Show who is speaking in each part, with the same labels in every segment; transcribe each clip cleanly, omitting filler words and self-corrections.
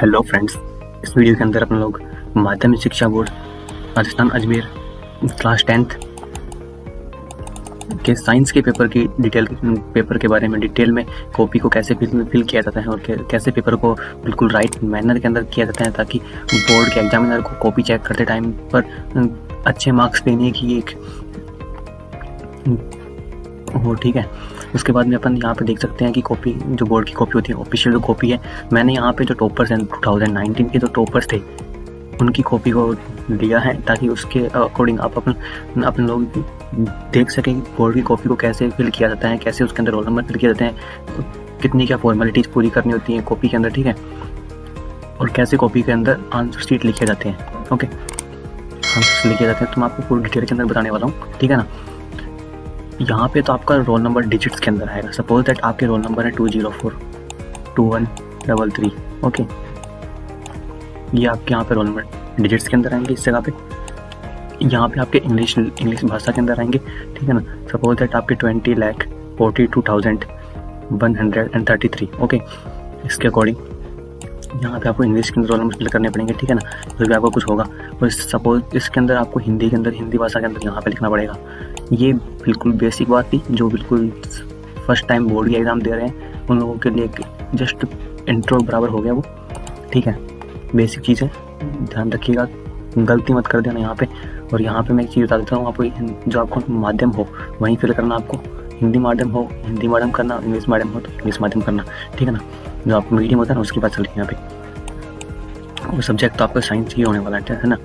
Speaker 1: Hello friends, इस video के अंदर अपन लोग माध्यमिक शिक्षा board Rajasthan Ajmer class 10th के साइंस के पेपर के बारे में डिटेल में कॉपी को कैसे फिल किया जाता है और कैसे पेपर को बिल्कुल राइट मैनर के अंदर किया जाता है ताकि बोर्ड के एग्जामिनर को कॉपी चेक करते टाइम पर अच्छे मार्क्स देने की एक हो। ठीक है, उसके बाद में अपन यहाँ पे देख सकते हैं कि कॉपी जो बोर्ड की कॉपी होती है ऑफिशियल जो कॉपी है, मैंने यहाँ पे जो टॉपर्स हैं 2019 के जो टॉपर्स थे उनकी कॉपी को लिया है ताकि उसके अकॉर्डिंग आप अपन लोग देख सकें कि बोर्ड की कॉपी को कैसे फिल किया जाता है, कैसे उसके अंदर रोल नंबर फिल किया जाते हैं, कितनी क्या फॉर्मेलिटीज़ पूरी करनी होती है कॉपी के अंदर। ठीक है, और कैसे कॉपी के अंदर आंसर शीट लिखे जाते हैं। ओके, आंसर लिखे जाते हैं तो मैं आपको पूरी डिटेल के अंदर बताने वाला हूँ। ठीक है ना, यहाँ पे तो आपका रोल नंबर डिजिट्स के अंदर आएगा। सपोज दैट आपके रोल नंबर है 2042133। ओके, ये आपके यहाँ पे रोल नंबर डिजिट्स के अंदर आएंगे। इस जगह पे यहाँ पे आपके इंग्लिश भाषा के अंदर आएंगे। ठीक है ना, सपोज दैट आपके 20,42,133। ओके, इसके अकॉर्डिंग यहाँ पे आपको इंग्लिश के अंदर रोल नंबर फिल करने पड़ेंगे। ठीक है ना, जो भी आपको कुछ होगा। और सपोज इसके अंदर आपको हिंदी भाषा के अंदर यहाँ पे लिखना पड़ेगा। ये बिल्कुल बेसिक बात थी जो बिल्कुल फर्स्ट टाइम बोर्ड की एग्ज़ाम दे रहे हैं उन लोगों के लिए एक जस्ट इंट्रो बराबर हो गया वो। ठीक है, बेसिक चीज़ें ध्यान रखिएगा, गलती मत कर देना यहाँ पे। और यहाँ पे मैं एक चीज़ बता देता हूँ आपको, जो आपको माध्यम हो वहीं फिल करना। आपको हिंदी माध्यम हो हिंदी माध्यम करना, इंग्लिश माध्यम हो तो इंग्लिश माध्यम करना। ठीक है ना, जो आपको मीडियम होता है ना उसकी बात चल रही है यहाँ पे। और सब्जेक्ट तो आपका साइंस ही होने वाला है ना,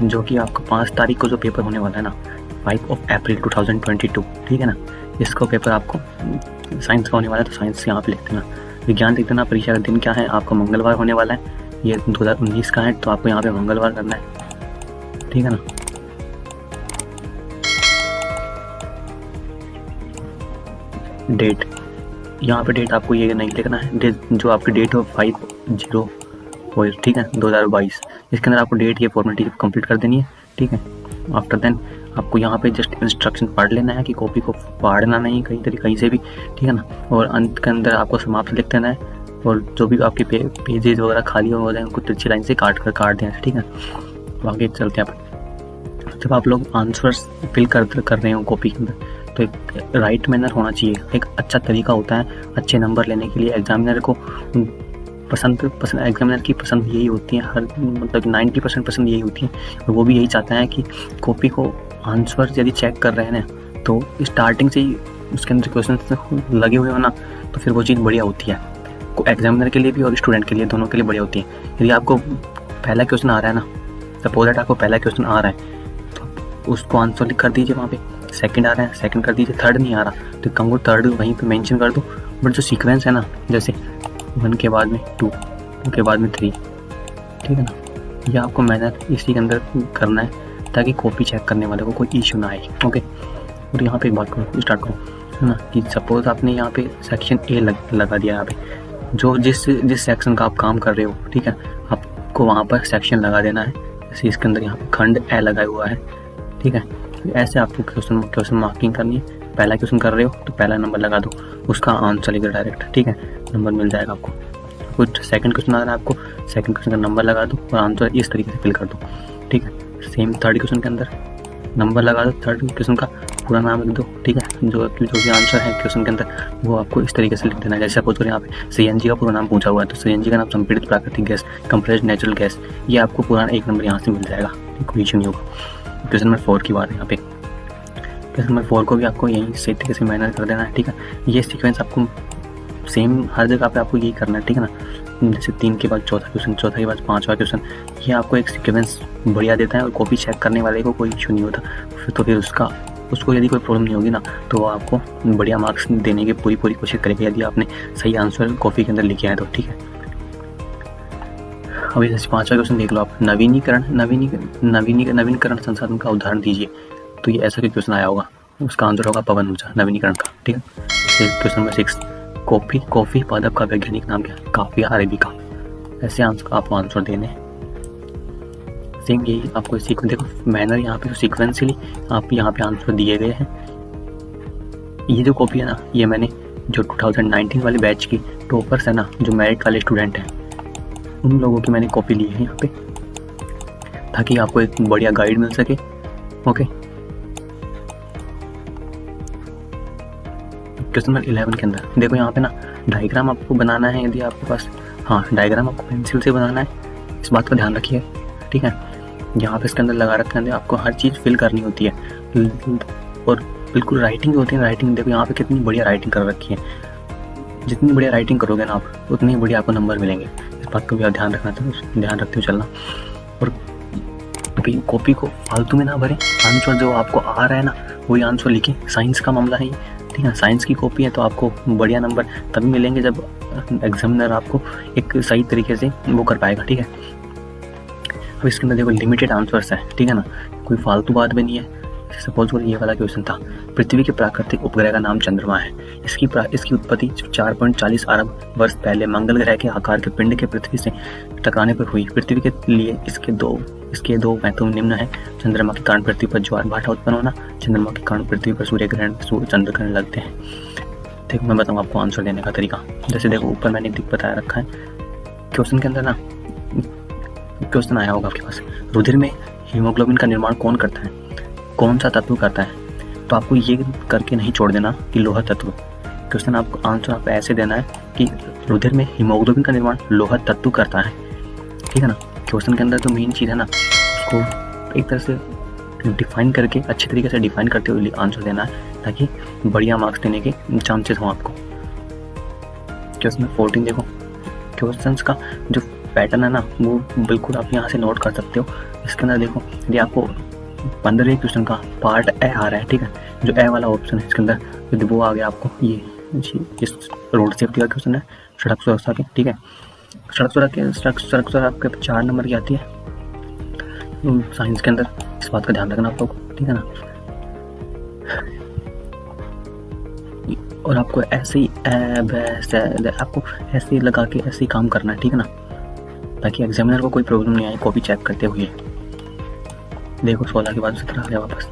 Speaker 1: जो कि आपका 5 तारीख को जो पेपर होने वाला है ना, 5 अप्रैल 2022। ठीक है ना, इसको पेपर आपको साइंस का होने वाला है तो साइंस यहाँ पे लिख देना। विज्ञान लिख देना। परीक्षा का दिन क्या है, आपका मंगलवार होने वाला है। ये 2019 का है तो आपको यहाँ पे मंगलवार करना है। ठीक है ना, डेट यहाँ पे डेट आपको ये नहीं लिखना है। डेट जो आपकी डेट हो 5/0 ठीक है 2022, इसके अंदर आपको डेट ये फॉर्मेलिटी कंप्लीट कर देनी है। ठीक है, आफ्टर देन आपको यहाँ पे जस्ट इंस्ट्रक्शन पढ़ लेना है कि कॉपी को फाड़ना नहीं कहीं से भी। ठीक है ना, और अंत के अंदर आपको समाप्त लिख देना है। और जो भी आपके पेजेज वगैरह खाली हो जाए उनको तिरछी लाइन से काट देना है। ठीक है, आगे चलते हैं आप। जब आप लोग आंसर्स फिल कर रहे हो कॉपी के अंदर तो एक राइट मैनर होना चाहिए। एक अच्छा तरीका होता है अच्छे नंबर लेने के लिए। एग्जामिनर को एग्जामिनर की पसंद यही होती है, हर मतलब 90% पसंद यही होती है। और वो भी यही चाहता है कि कॉपी को आंसर यदि चेक कर रहे हैं ना तो स्टार्टिंग से ही उसके अंदर क्वेश्चन लगे हुए हो ना तो फिर वो चीज़ बढ़िया होती है। एग्जामिनर के लिए भी और स्टूडेंट के लिए, दोनों के लिए बढ़िया होती है। यदि आपको पहला क्वेश्चन आ रहा है ना, सपोज दैट आपको पहला क्वेश्चन आ रहा है तो उसको आंसर लिख कर दीजिए वहाँ पे। सेकंड आ रहा है सेकंड कर दीजिए, थर्ड नहीं आ रहा तो कम थर्ड वहीं पे मेंशन कर दो। बट जो सीक्वेंस है ना, जैसे 1 के बाद में 2, 2 के बाद में 3, ठीक है ना, ये आपको मेहनत इसी के अंदर करना है ताकि कॉपी चेक करने वाले को कोई इशू ना आए। ओके, और यहाँ पे एक बात करो, स्टार्ट करो है ना, कि सपोज आपने यहाँ पे सेक्शन ए लगा दिया। यहाँ पे जो जिस सेक्शन का आप काम कर रहे हो, ठीक है, आपको वहाँ पर सेक्शन लगा देना है। जैसे इसके अंदर यहाँ पे खंड ए लगा हुआ है। ठीक है, ऐसे आपको क्वेश्चन मार्किंग करनी है। पहला क्वेश्चन कर रहे हो तो पहला नंबर लगा दो, उसका आंसर लिखो डायरेक्ट। ठीक है, नंबर मिल जाएगा आपको। कुछ सेकंड क्वेश्चन आ रहा है आपको, सेकंड क्वेश्चन का नंबर लगा दो और आंसर इस तरीके से फिल कर दो। ठीक है, सेम थर्ड क्वेश्चन के अंदर नंबर लगा दो, थर्ड क्वेश्चन का पूरा नाम लिख दो। ठीक है, जो भी आंसर है क्वेश्चन के अंदर वो आपको इस तरीके से लिख देना है। जैसे सपोज करें यहाँ पे CNG का पूरा नाम पूछा हुआ है तो CNG का नाम संपीड़ित प्राकृतिक गैस, कंप्रेस्ड नेचुरल गैस, ये आपको पूरा 1 नंबर यहाँ से मिल जाएगा, कोई इशू नहीं होगा। क्वेश्चन नंबर 4 की बात है यहाँ पे। क्वेश्चन नंबर 4 को भी आपको यही सही तरीके से मैनेज कर देना है। ठीक है, ये सीक्वेंस आपको सेम हर जगह पे आपको यही करना है। ठीक है ना, जैसे 3 के बाद चौथा क्वेश्चन, चौथा के बाद 5वां क्वेश्चन, ये आपको एक सीक्वेंस बढ़िया देता है और कॉपी चेक करने वाले को कोई इशू नहीं होता। तो फिर उसको यदि कोई प्रॉब्लम नहीं होगी ना तो वो आपको बढ़िया मार्क्स देने की पूरी कोशिश करेगा यदि आपने सही आंसर कॉपी के अंदर लिखे हैं तो। ठीक है, अभी जैसे 5वां क्वेश्चन देख लो आप, नवीनीकरण संसाधन का उदाहरण दीजिए। तो ये ऐसा क्वेश्चन आया होगा, उसका आंसर होगा पवन ऊर्जा, नवीनीकरण का। ठीक है, क्वेश्चन नंबर 6, कॉफी पादप का वैज्ञानिक नाम क्या है? काफिया अरेबिका। ऐसे आंसर आपको आंसर देने हैं। सेम यही आपको देखो मैनर यहाँ पे सीक्वेंसली आप यहाँ पे आंसर दिए गए हैं। ये जो कॉपी है ना, ये मैंने जो 2019 वाले बैच की टॉपर्स है ना, जो मेरिट वाले स्टूडेंट हैं उन लोगों की मैंने कॉपी ली है यहाँ पे, ताकि आपको एक बढ़िया गाइड मिल सके। ओके, क्वेश्चन नंबर 11 के अंदर देखो यहाँ पे ना डायग्राम आपको बनाना है, यदि आपके पास, हाँ डायग्राम आपको पेंसिल से बनाना है, इस बात का ध्यान रखिए, ठीक है। यहाँ पे इसके अंदर लगा रखा है, आपको हर चीज़ फिल करनी होती है, और बिल्कुल राइटिंग होती है। राइटिंग देखो यहाँ पे कितनी बढ़िया राइटिंग कर रखी है, जितनी बढ़िया राइटिंग करोगे ना आप, उतनी बढ़िया आपको नंबर मिलेंगे। इस बात का भी आप ध्यान रखना चाहिए, ध्यान रखते हुए चलना। और कॉपी को फालतू में ना भरें, आंसर जो आपको आ रहा है ना वही आंसर लिखें। साइंस का मामला है, ठीक है, साइंस की कॉपी है तो आपको बढ़िया नंबर तभी मिलेंगे जब एग्जामिनर आपको एक सही तरीके से वो कर पाएगा, ठीक है। अब इसके अंदर देखो लिमिटेड आंसर्स है, ठीक है ना, कोई फालतू बात भी नहीं है। सपोज करो ये वाला क्वेश्चन था, पृथ्वी के प्राकृतिक उपग्रह का नाम चंद्रमा है, इसकी उत्पत्ति 4.40 अरब वर्ष पहले मंगल ग्रह के आकार के पिंड के पृथ्वी से टकराने पर हुई। पृथ्वी के लिए इसके दो महत्व निम्न है। चंद्रमा के कारण पृथ्वी पर ज्वार भाटा उत्पन्न होना, चंद्रमा के कारण पृथ्वी पर सूर्य ग्रहण चंद्र ग्रहण लगते हैं। देखो मैं बताऊँ आपको आंसर देने का तरीका। जैसे देखो ऊपर मैंने बताया रखा है क्वेश्चन के अंदर ना, क्वेश्चन आया होगा आपके पास, रुधिर में हीमोग्लोबिन का निर्माण कौन करता है, कौन सा तत्व करता है, तो आपको ये करके नहीं छोड़ देना कि लोहा तत्व। क्वेश्चन आपको आंसर आप ऐसे देना है कि रुधिर में हीमोग्लोबिन का निर्माण लोहा तत्व करता है, ठीक है ना। क्वेश्चन के अंदर जो मेन चीज़ है ना, उसको एक तरह से डिफाइन करके, अच्छे तरीके से डिफाइन करते हुए आंसर देना है, ताकि बढ़िया मार्क्स देने के चांसेस हों आपको। क्वेश्चन 14 देखो, क्वेश्चन का जो पैटर्न है ना वो बिल्कुल आप यहाँ से नोट कर सकते हो। इसके अंदर देखो यदि आपको 15वें क्वेश्चन का पार्ट ए आ रहा है, ठीक है, जो ए वाला ऑप्शन है इसके अंदर यदि वो आ गया आपको, ये इस रोड सेफ्टी का क्वेश्चन है, सड़क सुरक्षा के, ठीक है। सड़क सुरक्षा आपके 4 नंबर की आती है साइंस के अंदर, इस बात का ध्यान रखना आप लोग, ठीक है ना। और आपको ऐसे ही आपको ऐसे ही लगा के ऐसे ही काम करना है, ठीक है ना, ताकि एग्जामिनर को कोई प्रॉब्लम नहीं आए कॉपी चेक करते हुए। देखो 16 के बाद 17 आ गया वापस।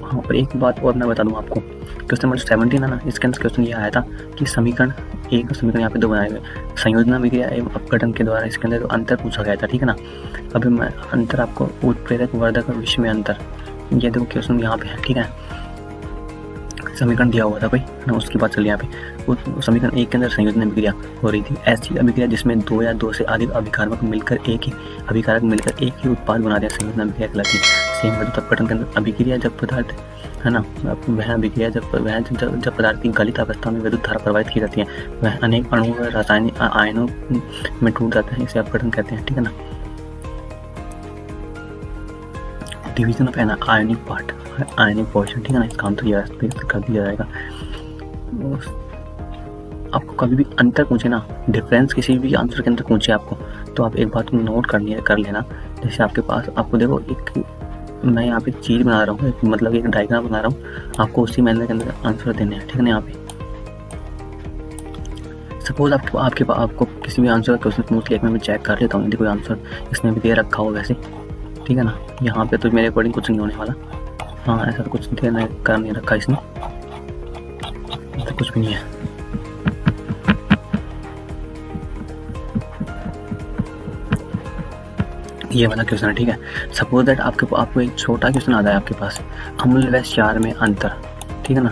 Speaker 1: हाँ, और एक बात और मैं बता दूँ आपको, क्वेश्चन नंबर 17 है ना, इसके अंदर क्वेश्चन ये आया था कि समीकरण एक और समीकरण यहाँ पे 2 बनाए गए, संयोजना विक्रिया एवं अपघटन के द्वारा इसके अंदर अंतर पूछा गया था, ठीक है ना। अभी मैं अंतर आपको उत्प्रेरक वर्धक और विषम अंतर, ये देखो क्वेश्चन यहाँ पे है, ठीक है। समीकरण दिया हुआ था भाई ना, उसकी बात चल यहाँ पे। समीकरण 1 के अंदर संयोजन अभिक्रिया हो रही थी, ऐसी अभिक्रिया जिसमें 2 या 2 से अधिक अभिकारक मिलकर एक ही उत्पाद बनाते हैं, संयोजन अभिक्रिया कहलाती है। सेम विद्युत अपघटन के अंदर अभिक्रिया जब पदार्थ है ना, वह अभिक्रिया जब पदार्थ की गलित अवस्था में विद्युत धारा प्रवाहित की जाती है, वह अनेक अणुओं व रासायनिक आयनों में टूट जाता है, इसे अपघटन कहते हैं, ठीक है ना। Division of ionic part, ionic portion, ठीक है ना, इसका आंसर कर दिया जाएगा। आपको कभी भी अंतर पूछे ना, डिफरेंस किसी भी आंसर के अंदर पूछे आपको, तो आप एक बात नोट कर लेना। जैसे आपके पास, आपको देखो एक मैं यहाँ पे चीज़ बना रहा हूँ, मतलब एक डायग्राम बना रहा हूँ, आपको उसी मैनर के अंदर आंसर देने हैं, ठीक है ना। यहाँ पे सपोज आपको किसी भी आंसर का क्वेश्चन पूछ लिया, मैं चेक कर लेता हूँ यदि कोई आंसर इसमें भी दे रखा हो वैसे, ठीक है ना। यहाँ पे तो मेरे अकॉर्डिंग कुछ नहीं होने वाला, हाँ ऐसा तो कुछ कर नहीं रखा इसने, तो कुछ भी नहीं है। ये वाला क्वेश्चन है, ठीक है। सपोज दैट आपको एक छोटा क्वेश्चन आता है आपके पास, अम्ल व क्षार में अंतर, ठीक है ना,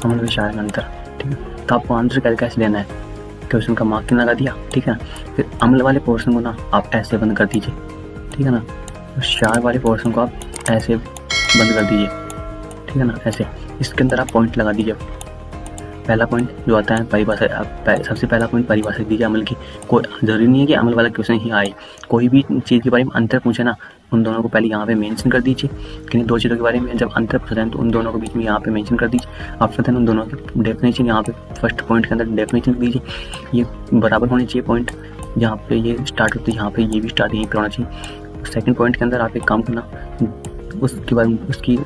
Speaker 1: अम्ल व क्षार में अंतर, ठीक है। तो आपको आंसर कैसे देना है, क्वेश्चन का मार्किंग लगा दिया, ठीक है। फिर अम्ल वाले पोर्शन को ना आप ऐसे बंद कर दीजिए, ठीक है ना, क्षार वाले पोर्शन को आप ऐसे बंद कर दीजिए, ठीक है ना, ऐसे। इसके अंदर आप पॉइंट लगा दीजिए। पहला पॉइंट जो आता है परिभाषा, सबसे पहला पॉइंट परिभाषा दीजिए अमल की। कोई जरूरी नहीं है कि अमल वाला क्वेश्चन ही आए, कोई भी चीज़ के बारे में अंतर पूछे ना, उन दोनों को पहले यहाँ पे मेंशन कर दीजिए। किन्हीं 2 चीज़ों के बारे में जब अंतर पूछा जाए तो उन दोनों को बीच में यहाँ पे मेंशन कर दीजिए। आफ्टर देन उन दोनों की डेफिनेशन यहाँ पे फर्स्ट पॉइंट के अंदर डेफिनेशन दीजिए। ये बराबर होनी चाहिए पॉइंट, जहाँ पे ये स्टार्ट होती है यहाँ पे ये भी स्टार्ट यहीं पर होना चाहिए। सेकेंड पॉइंट के अंदर आप एक काम करना, उसके बाद उसकी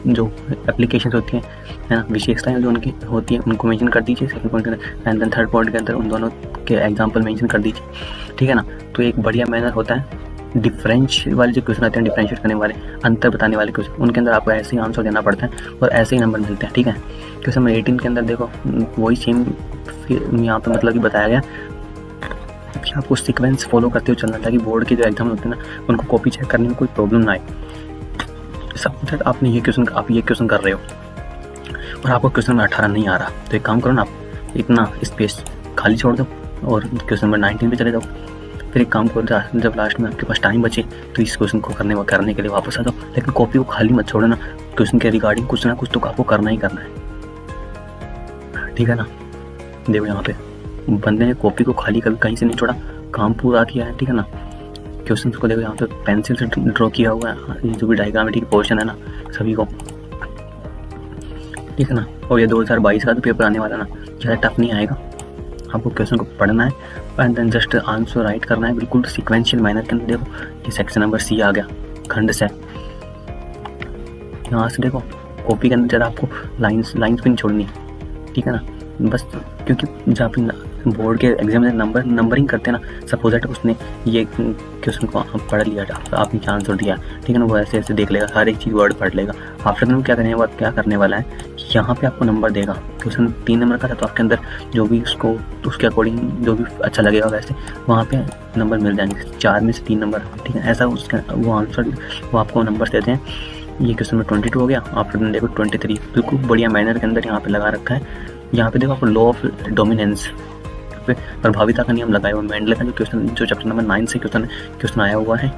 Speaker 1: जो एप्लीकेशन होती हैं, है ना, विशेषताएं जो उनकी होती हैं उनको मेंशन कर दीजिए सेकंड पॉइंट के अंदर। एंड देन थर्ड पॉइंट के अंदर उन दोनों के एग्जांपल मेंशन कर दीजिए, ठीक है ना। तो एक बढ़िया मैनर होता है। डिफरेंस वाले जो क्वेश्चन आते हैं, डिफरेंशिएट करने वाले, अंतर बताने वाले क्वेश्चन, उनके अंदर आपको ऐसे ही आंसर देना पड़ता है और ऐसे ही नंबर मिलते हैं, ठीक है। क्वेश्चन नंबर 18 के अंदर देखो वही सेम यहाँ पे मतलब कि बताया गया कि आपको सीक्वेंस फॉलो करते हुए चलना, ताकि बोर्ड के जो एग्जाम होते हैं ना उनको कॉपी चेक करने में कोई प्रॉब्लम ना आए। सपोज दैट आप ये क्वेश्चन कर रहे हो और आपको क्वेश्चन नंबर 18 नहीं आ रहा, तो एक काम करो ना, आप इतना स्पेस खाली छोड़ दो और क्वेश्चन नंबर 19 पे चले जाओ। फिर एक काम करो, जब लास्ट में आपके पास टाइम बचे तो इस क्वेश्चन को करने के लिए वापस आ जाओ, लेकिन कॉपी को खाली मत छोड़ो ना। क्वेश्चन के रिगार्डिंग कुछ ना कुछ तो आपको करना ही करना है, ठीक है ना। देखो यहाँ पे बंदे ने कॉपी को खाली कभी कहीं से नहीं छोड़ा, काम पूरा किया है, ठीक है ना। क्वेश्चन को देखो यहाँ पे पेंसिल से ड्रॉ किया हुआ है, ये जो भी डायग्रामेटिक पोर्शन है ना सभी को, ठीक है ना। और ये 2022 का तो पेपर आने वाला ना, ज़्यादा टफ नहीं आएगा। आपको क्वेश्चन को पढ़ना है and then just answer write करना है, बिल्कुल सिक्वेंशियल मैनर के अंदर। देखो ये सेक्शन नंबर सी आ गया, खंड से। यहाँ से देखो कॉपी के अंदर ज़्यादा आपको लाइंस भी नहीं छोड़नी, ठीक है ना। बस क्योंकि जब आप बोर्ड के एग्जाम में नंबरिंग करते हैं ना, सपोज दैट उसने ये क्वेश्चन को पढ़ लिया, आपने क्या आंसर दिया, ठीक है ना, वो ऐसे ऐसे देख लेगा, हर एक चीज़ वर्ड पढ़ लेगा। आफ्टर दिन क्या करने वाला है, यहाँ पे आपको नंबर देगा। क्वेश्चन 3 नंबर का था तो आपके अंदर जो भी उसके अकॉर्डिंग जो भी अच्छा लगेगा वैसे वहाँ पे नंबर मिल जाएंगे, 4 में से 3 नंबर, ठीक है। ऐसा वो आंसर वो आपको नंबर देते हैं। ये क्वेश्चन नंबर 22 हो गया, आफ्टर दिन देखो 23, बिल्कुल बढ़िया मैनर के अंदर यहाँ पे लगा रखा है। यहाँ पे देखो आपको लॉ ऑफ डोमिनेंस पे प्रभाविता का नियम लगाया हुआ मेंडल का जो चैप्टर नंबर 9 से क्वेश्चन आया हुआ है,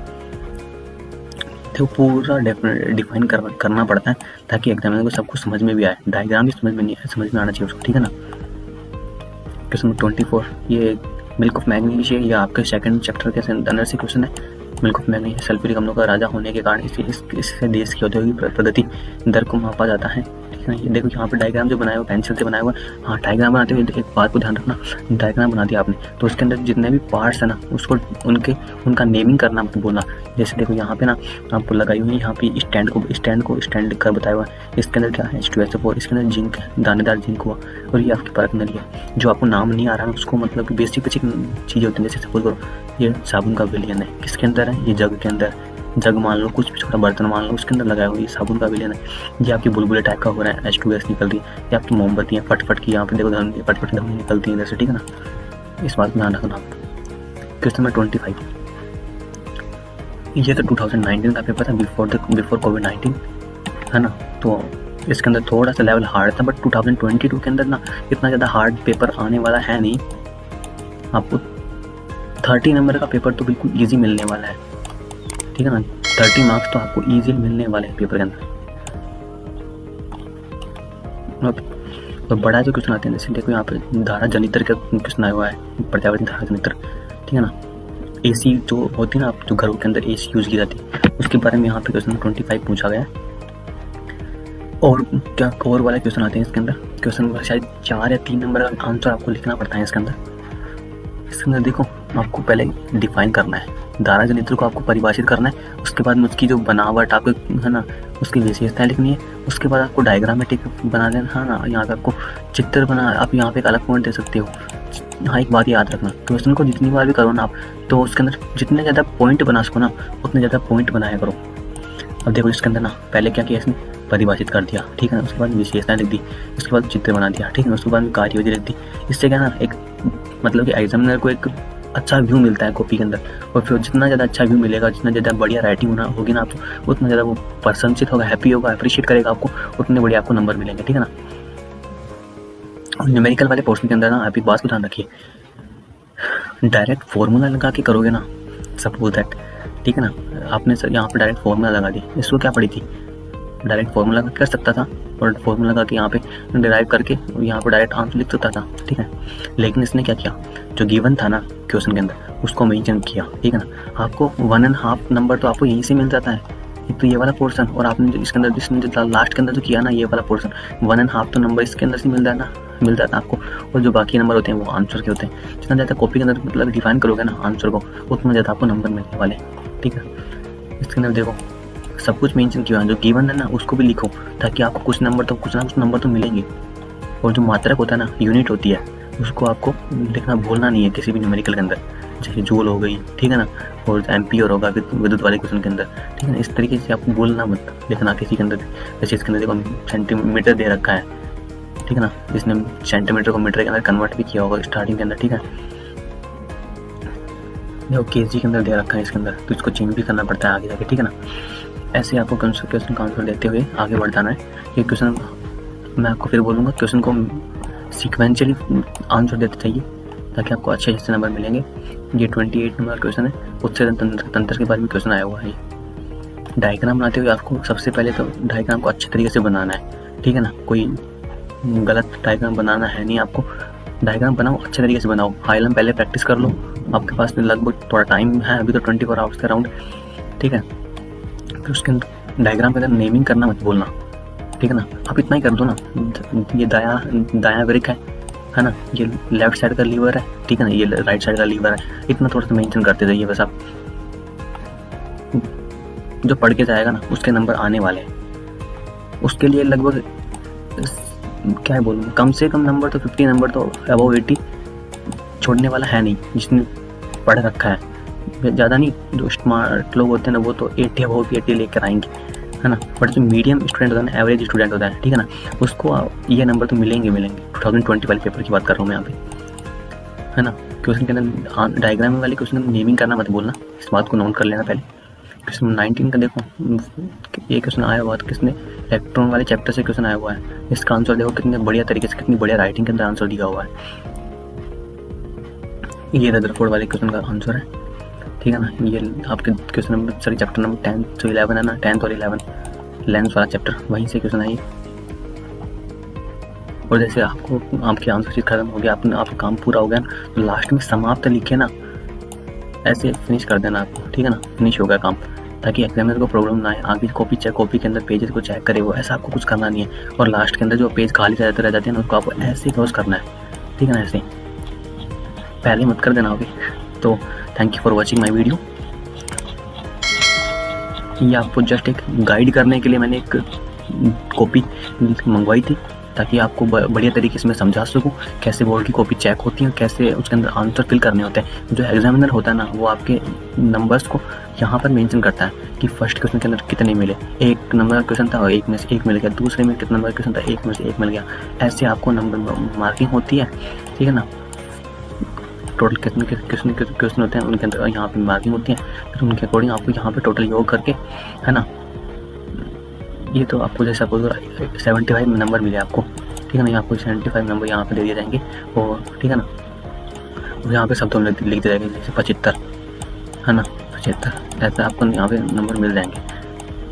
Speaker 1: तो पूरा डिफाइन करना पड़ता है ताकि एग्जामिनर को सब कुछ समझ में भी आए। डायग्राम भी समझ में आना चाहिए उसको, ठीक है ना। क्वेश्चन नंबर 24, ये मिल्क ऑफ मैग्नीशिया, ये आपके सेकंड चैप्टर के अंदर से क्वेश्चन है। मिल्क ऑफ मैग्नीशिया सल्फ्यूरिक अम्लों का राजा होने के कारण इससे देश की औद्योगिक प्रगति दर को मापा जाता है, ठीक है। ये देखो यहाँ पे डायग्राम जो बनाया हुआ पेंसिल से बनाया हुआ। हाँ, डायग्राम बनाते हुए एक बात को ध्यान रखना, डायग्राम बना दिया आपने तो उसके अंदर जितने भी पार्ट्स है ना उसको उनका नेमिंग करना मत बोलना। जैसे देखो यहाँ पे ना आपको लगाई हुई है, यहाँ पे स्टैंड कर बताया हुआ है। इसके अंदर क्या है, H2SO4, इसके अंदर जिंक है, दानेदार जिंक हुआ, और ये आपकी परख नली है। जो आपको नाम नहीं आ रहा है उसको मतलब कि बेसिक चीज़ें होती है। जैसे सपोज करो ये साबुन का विलियन है, किसके अंदर है, ये जग के अंदर, जग मान लो, कुछ भी छोटा बर्तन मान लो, उसके अंदर लगाया हुआ ये साबुन का विलियन है। ये आपकी बुलबुले टाइप का हो रहा है, H2S निकल रही है, ये आपकी मोमबत्ती है फटफट की, यहाँ पे देखो फटफट धमनी निकलती है जैसे, ठीक है ना। इस बात में ध्यान रखना। क्वेश्चन नंबर 25, ये तो 2019 का पेपर था, बिफोर कोविड-19, है ना। तो इसके अंदर थोड़ा सा लेवल हार्ड था, बट 2022 के अंदर ना इतना ज़्यादा हार्ड पेपर आने वाला है नहीं। आपको 30 नंबर का पेपर तो बिल्कुल ईजी मिलने वाला है, ठीक है ना। 30 मार्क्स तो आपको ईजी मिलने वाले हैं पेपर के अंदर। तो बड़ा जो क्वेश्चन आते हैं, जैसे देखो यहाँ पे धारा जनित्र का क्वेश्चन आया हुआ है, प्रत्यावर्ती धारा जनित्र, ठीक है ना। AC जो होती है ना, जो घरों के अंदर AC यूज की जाती है, उसके बारे में यहाँ पे क्वेश्चन 25 पूछा गया है। और क्या कोर वाले क्वेश्चन आते हैं इसके अंदर, क्वेश्चन शायद 4 या 3 नंबर का आंसर आपको लिखना पड़ता है इसके अंदर। इसके अंदर देखो आपको पहले डिफाइन करना है, धारा जनित्र को आपको परिभाषित करना है, उसके बाद उसकी जो बनावट आपको है ना उसकी विशेषताएं लिखनी है, उसके बाद आपको डायग्रामेटिक बना लेना है ना। यहाँ पे आपको चित्र बना, आप यहाँ पे एक अलग पॉइंट दे सकते हो। हाँ, एक बात याद रखना, क्वेश्चन को जितनी बार भी करो ना आप, तो उसके अंदर जितने ज़्यादा पॉइंट बना सको ना उतने ज़्यादा पॉइंट बनाया करो। अब देखो इसके अंदर ना पहले क्या किया इसने, परिभाषित कर दिया, ठीक है ना। उसके बाद विशेषताएं लिख दी, उसके बाद चित्र बना दिया, ठीक है ना। उसके बाद कार्यविधि लिख दी। इससे क्या ना एक मतलब कि एग्जामिनर को एक अच्छा व्यू मिलता है कॉपी के अंदर, और फिर जितना ज़्यादा अच्छा व्यू मिलेगा, जितना ज़्यादा बढ़िया राइटिंग होगी ना आपको, उतना ज़्यादा वो प्रशंसित होगा, हैप्पी होगा, अप्रिशिएट करेगा आपको, उतने बढ़िया आपको नंबर मिलेंगे, ठीक है ना। और न्यूमेरिकल वाले पोर्शन के अंदर ना आप एक बात को ध्यान रखिए, डायरेक्ट फॉर्मूला लगा के करोगे ना, सपोज दैट, ठीक है ना। आपने यहाँ पर डायरेक्ट फॉर्मूला लगा दी, इसको क्या पड़ी थी, डायरेक्ट फॉर्मूला कर सकता था और फॉर्मूला लगा के यहाँ पे डिराइव करके यहाँ पर डायरेक्ट आंसर लिख सकता था, ठीक है। लेकिन इसने क्या किया, जो गिवन था ना क्वेश्चन के अंदर उसको मेंशन किया, ठीक है ना। आपको 1.5 नंबर तो आपको यहीं से मिल जाता है, एक तो ये वाला पोर्शन, और आपने इसके अंदर जिसने लास्ट के अंदर जो किया ना ये वाला पोर्शन, 1.5 तो नंबर इसके अंदर से मिल जाता है आपको, और जो बाकी नंबर होते हैं वो आंसर के होते हैं। जितना ज़्यादा कॉपी के अंदर मतलब डिफाइन करोगे ना आंसर को, उतना ज़्यादा आपको नंबर मिलने वाले, ठीक है। इसके अंदर देखो सब कुछ मेंशन किया है, जो गिवन है ना उसको भी लिखो, ताकि आपको कुछ ना कुछ नंबर तो मिलेंगे। और जो मात्रक होता है ना, यूनिट होती है, उसको आपको लिखना भूलना नहीं है किसी भी न्यूमेरिकल के अंदर, जैसे जूल हो गई, ठीक है ना, और एम्पियर होगा विद्युत वाले क्वेश्चन के अंदर, ठीक है ना। इस तरीके से आपको बोलना मत लिखना किसी के अंदर। जैसे इसके अंदर देखो सेंटीमीटर दे रखा है, ठीक है ना, इसने सेंटीमीटर को मीटर के अंदर कन्वर्ट भी किया होगा स्टार्टिंग के अंदर, ठीक है। देखो केजी के अंदर दे रखा है इसके अंदर, तो इसको चेंज भी करना पड़ता है आगे जाके, ठीक है ना। ऐसे आपको क्वेश्चन का आंसर देते हुए आगे बढ़ जाना है। ये क्वेश्चन मैं आपको फिर बोलूँगा, क्वेश्चन को सीक्वेंशियली आंसर देते चाहिए ताकि आपको अच्छे अच्छे नंबर मिलेंगे। ये 28 नंबर क्वेश्चन है, उससे तंत्र के बारे में क्वेश्चन आया हुआ है। डायग्राम बनाते हुए आपको सबसे पहले तो डायग्राम को अच्छे तरीके से बनाना है, ठीक है ना। कोई गलत डायग्राम बनाना है नहीं आपको। डायग्राम बनाओ, अच्छे तरीके से बनाओ। हाईलाइट पहले प्रैक्टिस कर लो, आपके पास में लगभग थोड़ा टाइम है अभी तो 24 आवर्स के अराउंड, ठीक है। फिर उसके अंदर डायग्राम के अंदर नेमिंग करना मत बोलना, ठीक है ना। आप इतना ही कर दो ना, ये दायां ब्रेक है ना, ये लेफ्ट साइड का लीवर है, ठीक है ना, ये राइट साइड का लीवर है। इतना थोड़ा सा मेंशन करते जाइए बस। आप जो पढ़ के जाएगा ना उसके नंबर आने वाले हैं। उसके लिए लगभग क्या बोलूँ, कम से कम नंबर तो 50 नंबर तो अबव 80 छोड़ने वाला है नहीं जिसने पढ़ रखा है। ज़्यादा नहीं, जो स्मार्ट लोग होते हैं ना वो तो 80 अबव 80 लेकर आएंगे, है ना। बट जो मीडियम स्टूडेंट होता है ना, एवरेज स्टूडेंट होता है, ठीक है ना, उसको ये नंबर तो मिलेंगे 2020 वाले पेपर की बात कर रहा हूँ मैं यहाँ पे, है ना। क्वेश्चन के अंदर डायग्राम वाले क्वेश्चन नेमिंग करना मत बोलना, इस बात को नोट कर लेना पहले। क्वेश्चन 19 का देखो, ये क्वेश्चन आया हुआ था किसने, इलेक्ट्रॉन वाले चैप्टर से क्वेश्चन आया हुआ है। इसका आंसर देखो कितने बढ़िया तरीके से, कितनी बढ़िया राइटिंग के अंदर आंसर दिया हुआ है। ये रदरफोर्ड वाले क्वेश्चन का आंसर है, ठीक है ना। ये आपके question number sorry chapter number 10 to 11 है ना, 10 और 11 लेंस वाला चैप्टर, वहीं से क्वेश्चन आई। और जैसे आपको आपके आंसर शीट खत्म हो गया, आपका काम पूरा हो गया, तो लास्ट में समाप्त लिखे ना, ऐसे फिनिश कर देना आपको, ठीक है ना। फिनिश हो गया काम, ताकि एग्जामिनर को प्रॉब्लम ना आए। आगे कॉपी के अंदर पेजेस को चेक करे वो, ऐसा आपको कुछ करना नहीं है। और लास्ट के अंदर जो पेज खाली रह जाते हैं ना, उसको आपको ऐसे क्लोज करना है, ठीक है ना। ऐसे पहले मत कर देना होगी। तो thank you for watching my video. ये आपको जस्ट एक गाइड करने के लिए मैंने एक कॉपी मंगवाई थी, ताकि आपको बढ़िया तरीके से मैं समझा सकूं कैसे बोर्ड की कॉपी चेक होती है, कैसे उसके अंदर आंसर फिल करने होते हैं। जो एग्जामिनर होता है ना, वो आपके नंबर्स को यहाँ पर मेंशन करता है कि फर्स्ट क्वेश्चन के अंदर कितने मिले, 1 नंबर का क्वेश्चन था और 1 में से 1 मिल गया, दूसरे में कितना नंबर का क्वेश्चन था, 1 में से 1 मिल गया। ऐसे आपको नंबर मार्किंग होती है, ठीक है ना। टोटल कितने क्वेश्चन होते हैं उनके अंदर यहाँ पे मार्किंग होती है, फिर उनके अकॉर्डिंग आपको यहाँ पे टोटल योग करके, है ना। ये तो आपको जैसे आपको 75 नंबर मिले आपको, ठीक है ना। यहाँ आपको 75 नंबर यहाँ पे दे दिए जाएंगे, और ठीक है ना। और यहाँ पे शब्दों में लिख दिया जाएगा जैसे 75, है ना, 75, ऐसा आपको यहाँ पे नंबर मिल जाएंगे।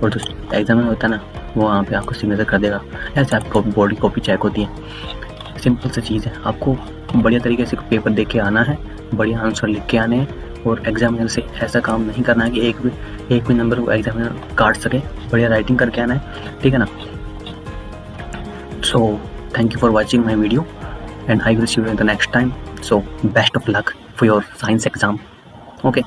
Speaker 1: और जो एग्जाम में होता है ना, वो वहाँ पे आपको सिग्नेचर कर देगा। ऐसे आपको बोर्ड की कॉपी चेक होती है। सिंपल सी चीज़ है, आपको बढ़िया तरीके से पेपर देख के आना है, बढ़िया आंसर लिख के आने हैं, और एग्जामिनर से ऐसा काम नहीं करना है कि एक भी नंबर को एग्जामिनर काट सके। बढ़िया राइटिंग करके आना है, ठीक है ना। So thank you for watching my video and I will see you in the next time. So best of luck for your science exam. Okay.